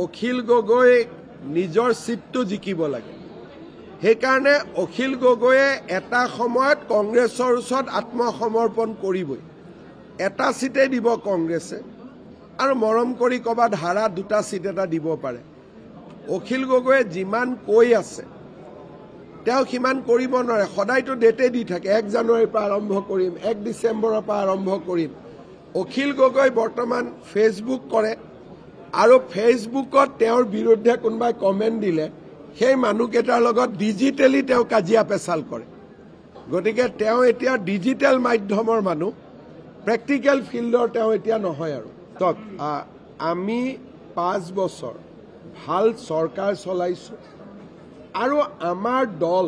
অখিল গগৈ নিজৰ সিটটো জিকিব লাগে। সেইকাৰণে অখিল গগৈয়ে এটা সময়ত কংগ্ৰেছৰ ওচৰত আত্মসমৰ্পণ কৰিবই। এটা সিটে দিব কংগ্ৰেছে আৰু মৰম কৰি ক'ৰবাত হাৰা দুটা সিট এটা দিব পাৰে। অখিল গগৈয়ে যিমান কৈ আছে তেওঁ সিমান কৰিব নোৱাৰে। সদায়তো ডেটে দি থাকে, 1 জানুৱাৰীৰ পৰা আৰম্ভ কৰিম, 1 ডিচেম্বৰৰ পৰা আৰম্ভ কৰিম। অখিল গগৈ বৰ্তমান ফেচবুক কৰে আৰু ফেচবুকত তেওঁৰ বিৰুদ্ধে কোনোবাই কমেণ্ট দিলে সেই মানুহকেইটাৰ লগত ডিজিটেলি তেওঁ কাজিয়া পেচাল কৰে। গতিকে তেওঁ এতিয়া ডিজিটেল মাধ্যমৰ মানুহ, প্ৰেক্টিকেল ফিল্ডৰ তেওঁ এতিয়া নহয়। আৰু আমি 5 বছৰ ভাল চৰকাৰ চলাইছোঁ আৰু আমাৰ দল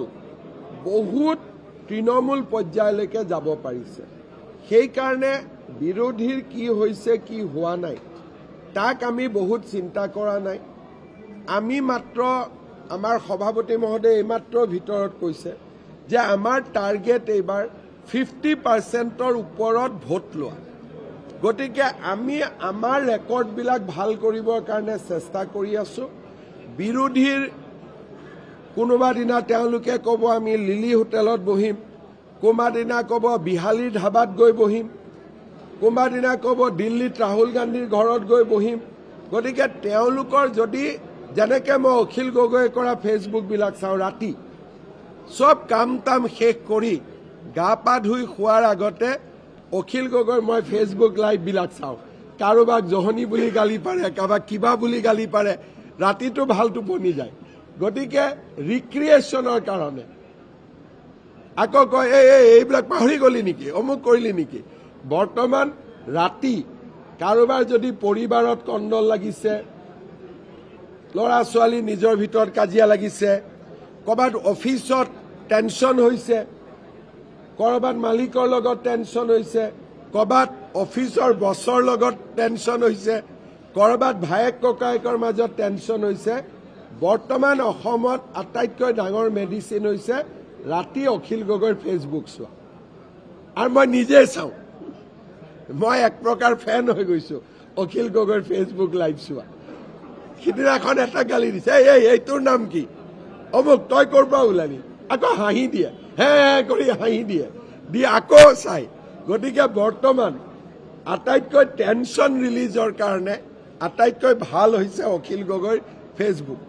বহুত তৃণমূল পৰ্যায়লৈকে যাব পাৰিছে। সেইকাৰণে বিৰোধীৰ কি হৈছে কি হোৱা নাই তাক আমি বহুত চিন্তা কৰা নাই। আমি মাত্ৰ আমাৰ সভাপতি মহোদয়ে এইমাত্ৰ ভিতৰত কৈছে যে আমাৰ টাৰ্গেট এইবাৰ 50%ৰ ওপৰত ভোট লোৱা। গতিকে আমি আমাৰ ৰেকৰ্ডবিলাক ভাল কৰিবৰ কাৰণে চেষ্টা কৰি আছোঁ। বিৰোধীৰ কোনোবা দিনা তেওঁলোকে ক'ব আমি লিলি হোটেলত বহিম, কোনোবা দিনা ক'ব বিহালীৰ ধাবাত গৈ বহিম, কোনোবা দিনা ক'ব দিল্লীত ৰাহুল গান্ধীৰ ঘৰত গৈ বহিম। গতিকে তেওঁলোকৰ যদি যেনেকৈ মই অখিল গগৈয়ে কৰা ফেচবুকবিলাক চাওঁ, ৰাতি চব কাম তাম শেষ কৰি গা পা ধুই শোৱাৰ আগতে অখিল গগৈৰ মই ফেচবুক লাইভবিলাক চাওঁ। কাৰোবাক জহনী বুলি গালি পাৰে, কাৰোবাক কিবা বুলি গালি পাৰে, ৰাতিটো ভাল টোপনি যায়। গতিকে ৰিক্ৰিয়েশ্যনৰ কাৰণে আকৌ কয় এইবিলাক পাহৰি গলি নেকি, অমুক কৰিলি নেকি। বৰ্তমান ৰাতি কাৰোবাৰ যদি পৰিবাৰত কণ্ডল লাগিছে, ল'ৰা ছোৱালী নিজৰ ভিতৰত কাজিয়া লাগিছে, ক'ৰবাত অফিচত টেনশ্যন হৈছে, ক'ৰবাত মালিকৰ লগত টেনশ্যন হৈছে, ক'ৰবাত অফিচৰ বছৰ লগত টেনশ্যন হৈছে, ক'ৰবাত ভায়েক ককায়েকৰ মাজত টেনশ্যন হৈছে। বৰ্তমান অসমত আটাইতকৈ ডাঙৰ মেডিচিন হৈছে ৰাতি অখিল গগৈৰ ফেচবুক চোৱা। আৰু মই নিজে চাওঁ, মই এক প্ৰকাৰ ফেন হৈ গৈছোঁ অখিল গগৈৰ ফেচবুক লাইভ চোৱা। সিদিনাখন এটা গালি দিছে, এই তোৰ নাম কি, অমুক, তই ক'ৰ পৰা ওলালি, আকৌ হাঁহি দিয়ে, হে কৰি হাঁহি দিয়ে, দি আকৌ চাই। গতিকে বৰ্তমান আটাইতকৈ টেনশ্যন ৰিলিজৰ কাৰণে আটাইতকৈ ভাল হৈছে অখিল গগৈৰ ফেচবুক।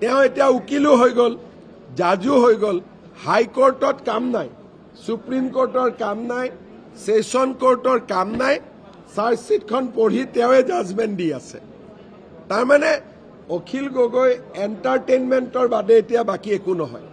তেওঁ এতিয়া উকিলো হৈ গ'ল, জাজো হৈ গ'ল। হাইকোৰ্টত কাম নাই, সুপ্ৰিম কোৰ্টৰ কাম নাই, ছেছন কোৰ্টৰ কাম নাই। চাৰ্জশ্বিটখন পঢ়ি তেওঁৱে জাজমেণ্ট দি আছে। তাৰমানে অখিল গগৈ এণ্টাৰটেইনমেণ্টৰ বাদে এতিয়া বাকী একো নহয়।